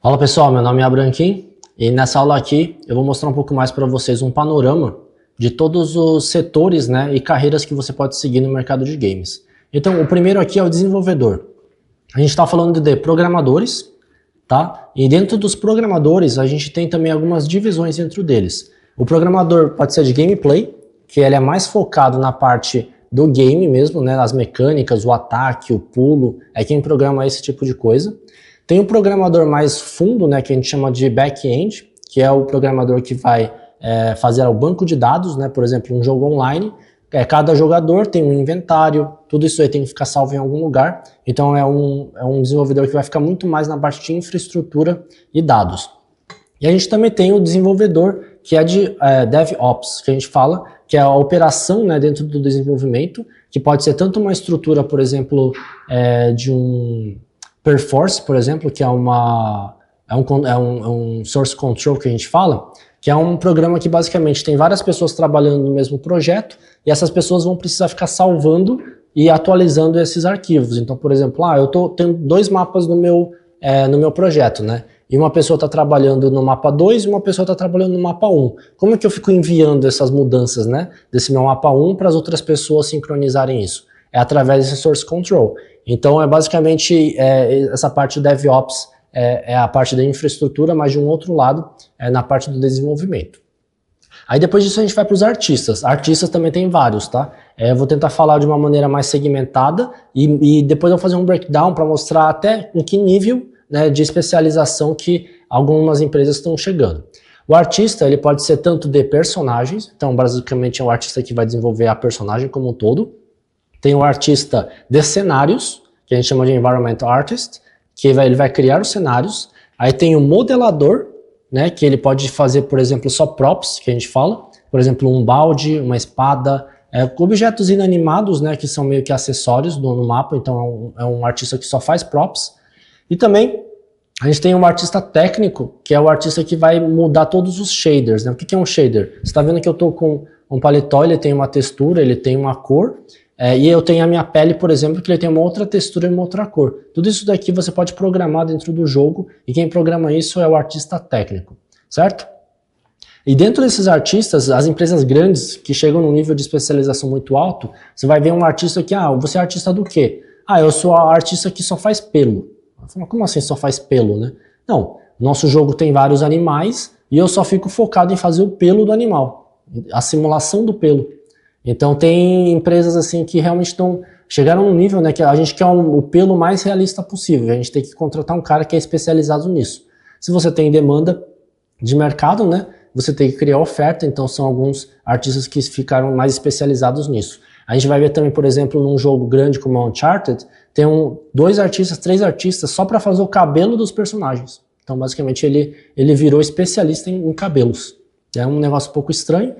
Fala pessoal, meu nome é Abranquim e nessa aula aqui eu vou mostrar um pouco mais para vocês um panorama de todos os setores, né, e carreiras que você pode seguir no mercado de games. Então, o primeiro aqui é o desenvolvedor. A gente está falando de programadores, tá? E dentro dos programadores a gente tem também algumas divisões dentro deles. O programador pode ser de gameplay, que ele é mais focado na parte do game mesmo, né, as mecânicas, o ataque, o pulo, é quem programa esse tipo de coisa. Tem um programador mais fundo, né, que a gente chama de back-end, que é o programador que vai fazer o banco de dados, né, por exemplo, um jogo online. Cada jogador tem um inventário, tudo isso aí tem que ficar salvo em algum lugar. Então é um desenvolvedor que vai ficar muito mais na parte de infraestrutura e dados. E a gente também tem o desenvolvedor que é de DevOps, que a gente fala, que é a operação, né, dentro do desenvolvimento, que pode ser tanto uma estrutura, por exemplo, de um Perforce, por exemplo, que é um source control que a gente fala, que é um programa que basicamente tem várias pessoas trabalhando no mesmo projeto e essas pessoas vão precisar ficar salvando e atualizando esses arquivos. Então, por exemplo, eu tenho dois mapas no meu projeto, né? E uma pessoa está trabalhando no mapa 2 e uma pessoa está trabalhando no mapa 1. Como é que eu fico enviando essas mudanças, né, desse meu mapa 1 para as outras pessoas sincronizarem isso? É através desse source control. Então, basicamente essa parte do DevOps é a parte da infraestrutura, mas de um outro lado é na parte do desenvolvimento. Aí depois disso a gente vai para os artistas. Artistas também tem vários, tá? Eu vou tentar falar de uma maneira mais segmentada e depois eu vou fazer um breakdown para mostrar até em que nível, né, de especialização que algumas empresas estão chegando. O artista, ele pode ser tanto de personagens, então basicamente é o artista que vai desenvolver a personagem como um todo. Tem o artista de cenários, que a gente chama de environment artist, que ele vai criar os cenários. Aí tem o modelador, né, que ele pode fazer, por exemplo, só props, que a gente fala. Por exemplo, um balde, uma espada, objetos inanimados, né, que são meio que acessórios no mapa. Então é um artista que só faz props. E também a gente tem um artista técnico, que é o artista que vai mudar todos os shaders, né? O que é um shader? Você está vendo que eu estou com um paletó, ele tem uma textura, ele tem uma cor. E eu tenho a minha pele, por exemplo, que ele tem uma outra textura e uma outra cor. Tudo isso daqui você pode programar dentro do jogo e quem programa isso é o artista técnico, certo? E dentro desses artistas, as empresas grandes que chegam num nível de especialização muito alto, você vai ver um artista que, você é artista do quê? Eu sou a artista que só faz pelo. Como assim só faz pelo, né? Não, nosso jogo tem vários animais e eu só fico focado em fazer o pelo do animal, a simulação do pelo. Então tem empresas assim que realmente chegaram num nível, né, que a gente quer o pelo mais realista possível, a gente tem que contratar um cara que é especializado nisso. Se você tem demanda de mercado, né, você tem que criar oferta, então são alguns artistas que ficaram mais especializados nisso. A gente vai ver também, por exemplo, num jogo grande como o Uncharted, tem 2 artistas, 3 artistas só para fazer o cabelo dos personagens. Então basicamente ele virou especialista em cabelos. É um negócio um pouco estranho,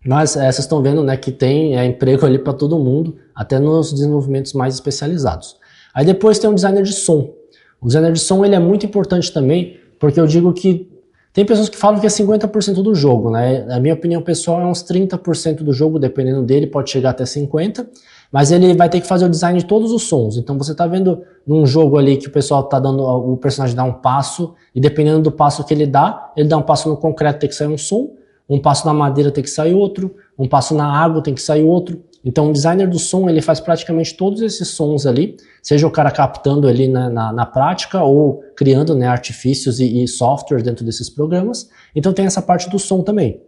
mas vocês estão vendo, né, que tem emprego ali para todo mundo, até nos desenvolvimentos mais especializados. Aí depois tem um designer de som. O designer de som ele é muito importante também, porque eu digo que tem pessoas que falam que é 50% do jogo, né? Na minha opinião pessoal é uns 30% do jogo, dependendo dele, pode chegar até 50%, mas ele vai ter que fazer o design de todos os sons. Então você está vendo num jogo ali que o pessoal tá dando, o personagem dá um passo, e dependendo do passo que ele dá um passo no concreto, tem que sair um som, um passo na madeira tem que sair outro, um passo na água tem que sair outro. Então o designer do som ele faz praticamente todos esses sons ali, seja o cara captando ali na prática ou criando, né, artifícios e software dentro desses programas. Então tem essa parte do som também.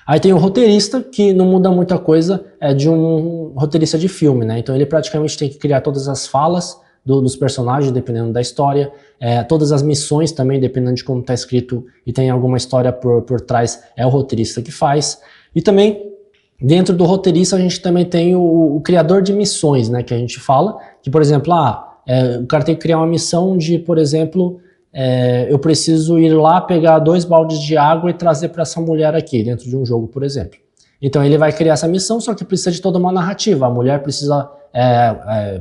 Aí tem o roteirista, que não muda muita coisa, de um roteirista de filme, né? Então ele praticamente tem que criar todas as falas dos personagens, dependendo da história, todas as missões também, dependendo de como está escrito e tem alguma história por trás, é o roteirista que faz. E também, dentro do roteirista, a gente também tem o criador de missões, né, que a gente fala, que, por exemplo, o cara tem que criar uma missão de, por exemplo, eu preciso ir lá pegar 2 baldes de água e trazer para essa mulher aqui, dentro de um jogo, por exemplo. Então ele vai criar essa missão, só que precisa de toda uma narrativa. A mulher precisa,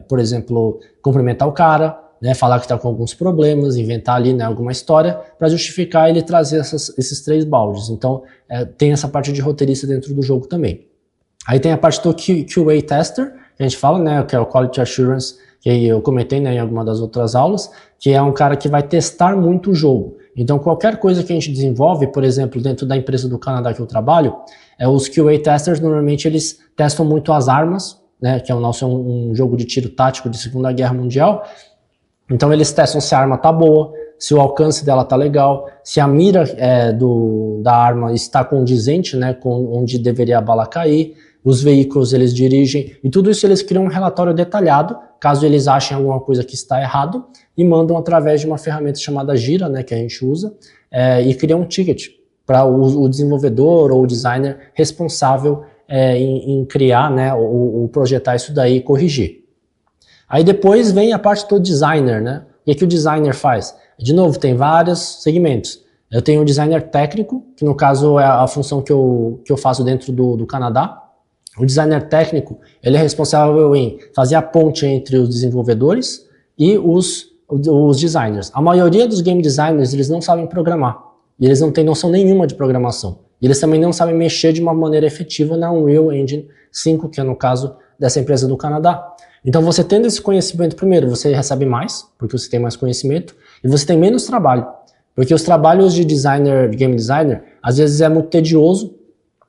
por exemplo, cumprimentar o cara, né, falar que está com alguns problemas, inventar ali, né, alguma história para justificar ele trazer esses 3 baldes. Então tem essa parte de roteirista dentro do jogo também. Aí tem a parte do QA Tester, que a gente fala, né, que é o Quality Assurance, que eu comentei, né, em alguma das outras aulas, que é um cara que vai testar muito o jogo. Então, qualquer coisa que a gente desenvolve, por exemplo, dentro da empresa do Canadá que eu trabalho, os QA testers, normalmente, eles testam muito as armas, né, que é o nosso um jogo de tiro tático de Segunda Guerra Mundial. Então, eles testam se a arma tá boa, se o alcance dela tá legal, se a mira da arma está condizente, né, com onde deveria a bala cair, os veículos eles dirigem, e tudo isso eles criam um relatório detalhado, caso eles achem alguma coisa que está errado, e mandam através de uma ferramenta chamada Gira, né, que a gente usa, e criam um ticket para o desenvolvedor ou o designer responsável em criar, né, ou projetar isso daí e corrigir. Aí depois vem a parte do designer, né? O que o designer faz? De novo, tem vários segmentos. Eu tenho o designer técnico, que no caso é a função que eu faço dentro do Canadá. O designer técnico, ele é responsável em fazer a ponte entre os desenvolvedores e os designers. A maioria dos game designers, eles não sabem programar. E eles não têm noção nenhuma de programação. E eles também não sabem mexer de uma maneira efetiva na Unreal Engine 5, que é no caso dessa empresa do Canadá. Então você tendo esse conhecimento, primeiro, você recebe mais, porque você tem mais conhecimento, e você tem menos trabalho. Porque os trabalhos de designer, de game designer, às vezes é muito tedioso,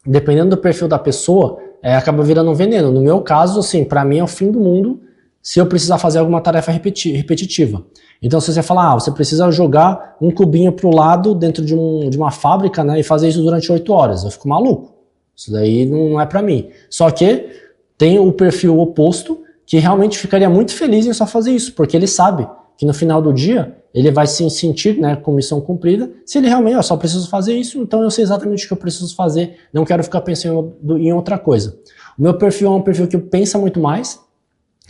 dependendo do perfil da pessoa, acaba virando um veneno. No meu caso, assim, para mim é o fim do mundo se eu precisar fazer alguma tarefa repetitiva. Então, se você falar, você precisa jogar um cubinho para o lado dentro de uma fábrica, né, e fazer isso durante 8 horas, eu fico maluco. Isso daí não é para mim. Só que tem o perfil oposto, que realmente ficaria muito feliz em só fazer isso, porque ele sabe que no final do dia ele vai se sentir, né, com missão cumprida, se ele realmente, só preciso fazer isso, então eu sei exatamente o que eu preciso fazer, não quero ficar pensando em outra coisa. O meu perfil é um perfil que pensa muito mais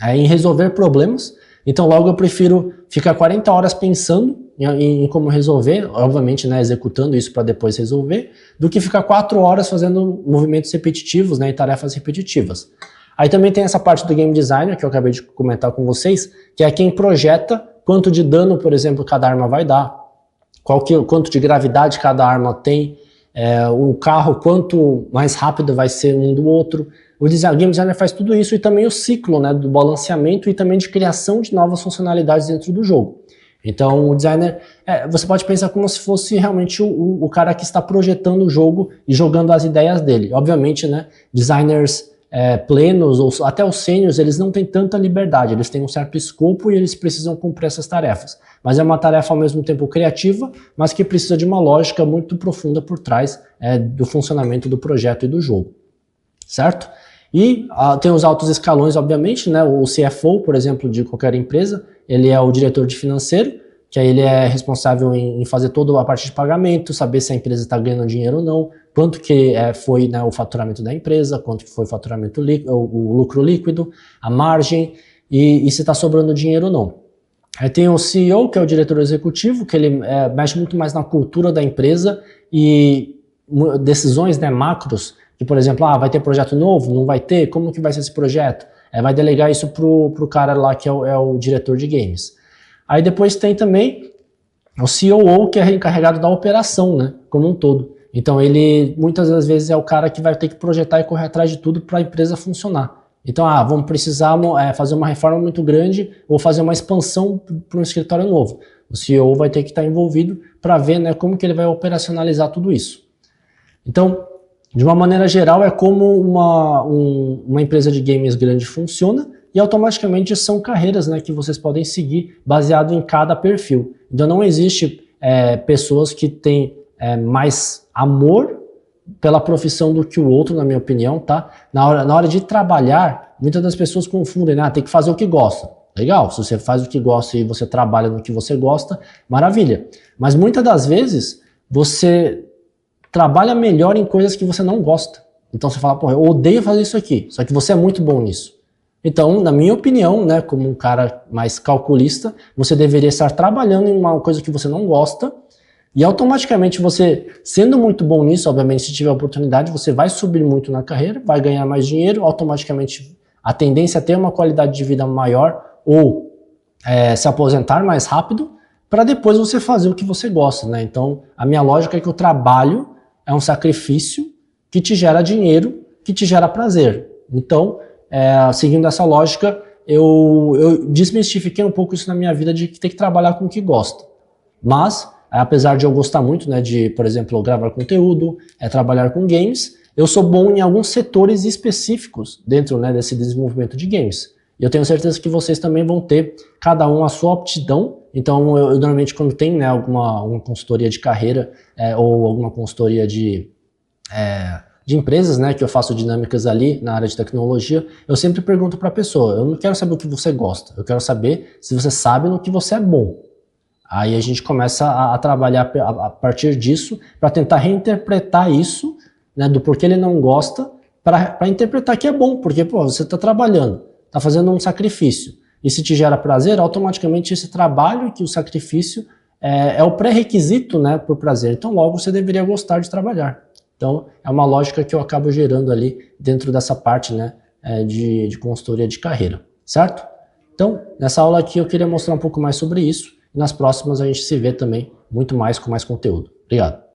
em resolver problemas, então logo eu prefiro ficar 40 horas pensando em como resolver, obviamente, né, executando isso para depois resolver, do que ficar 4 horas fazendo movimentos repetitivos, né, e tarefas repetitivas. Aí também tem essa parte do game designer, que eu acabei de comentar com vocês, que é quem projeta quanto de dano, por exemplo, cada arma vai dar, quanto de gravidade cada arma tem, o carro, quanto mais rápido vai ser um do outro. O game designer faz tudo isso e também o ciclo, né, do balanceamento e também de criação de novas funcionalidades dentro do jogo. Então o designer, você pode pensar como se fosse realmente o cara que está projetando o jogo e jogando as ideias dele. Obviamente, né, designers plenos ou até os sêniors, eles não têm tanta liberdade, eles têm um certo escopo e eles precisam cumprir essas tarefas. Mas é uma tarefa ao mesmo tempo criativa, mas que precisa de uma lógica muito profunda por trás do funcionamento do projeto e do jogo, certo? E tem os altos escalões, obviamente, né? O CFO, por exemplo, de qualquer empresa, ele é o diretor de financeiro, que aí ele é responsável em fazer toda a parte de pagamento, saber se a empresa está ganhando dinheiro ou não, quanto que foi, né, o faturamento da empresa, quanto que foi o faturamento o lucro líquido, a margem e se está sobrando dinheiro ou não. Aí tem o CEO, que é o diretor executivo, que ele mexe muito mais na cultura da empresa e decisões, né, macros, que, por exemplo, vai ter projeto novo, não vai ter, como que vai ser esse projeto? Vai delegar isso pro cara lá que é o diretor de games. Aí depois tem também o COO, que é encarregado da operação, né, como um todo. Então ele muitas das vezes é o cara que vai ter que projetar e correr atrás de tudo para a empresa funcionar. Então, vamos precisar fazer uma reforma muito grande ou fazer uma expansão para um escritório novo. O CEO vai ter que estar envolvido para ver, né, como que ele vai operacionalizar tudo isso. Então, de uma maneira geral, é como uma empresa de games grande funciona e automaticamente são carreiras, né, que vocês podem seguir baseado em cada perfil. Então não existe pessoas que têm mais amor pela profissão do que o outro, na minha opinião, tá? Na hora de trabalhar, muitas das pessoas confundem, né? Tem que fazer o que gosta. Legal, se você faz o que gosta e você trabalha no que você gosta, maravilha. Mas muitas das vezes, você trabalha melhor em coisas que você não gosta. Então você fala, eu odeio fazer isso aqui, só que você é muito bom nisso. Então, na minha opinião, né, como um cara mais calculista, você deveria estar trabalhando em uma coisa que você não gosta e automaticamente você, sendo muito bom nisso, obviamente, se tiver oportunidade, você vai subir muito na carreira, vai ganhar mais dinheiro, automaticamente a tendência é ter uma qualidade de vida maior ou se aposentar mais rápido, para depois você fazer o que você gosta, né? Então, a minha lógica é que o trabalho é um sacrifício que te gera dinheiro, que te gera prazer. Então, seguindo essa lógica, eu desmistifiquei um pouco isso na minha vida de que tem que trabalhar com o que gosta. Mas, apesar de eu gostar muito, né, de, por exemplo, gravar conteúdo, trabalhar com games, eu sou bom em alguns setores específicos dentro, né, desse desenvolvimento de games. E eu tenho certeza que vocês também vão ter cada um a sua aptidão. Então, eu normalmente quando tem, né, uma consultoria de carreira ou alguma consultoria de empresas, né, que eu faço dinâmicas ali na área de tecnologia, eu sempre pergunto para a pessoa, eu não quero saber o que você gosta, eu quero saber se você sabe no que você é bom. Aí a gente começa a trabalhar a partir disso para tentar reinterpretar isso, né, do porquê ele não gosta, para interpretar que é bom, porque pô, você está trabalhando, está fazendo um sacrifício, e se te gera prazer, automaticamente esse trabalho que o sacrifício é o pré-requisito, né, para o prazer, então logo você deveria gostar de trabalhar. Então, é uma lógica que eu acabo gerando ali dentro dessa parte, né, de consultoria de carreira, certo? Então, nessa aula aqui eu queria mostrar um pouco mais sobre isso, e nas próximas a gente se vê também muito mais com mais conteúdo. Obrigado.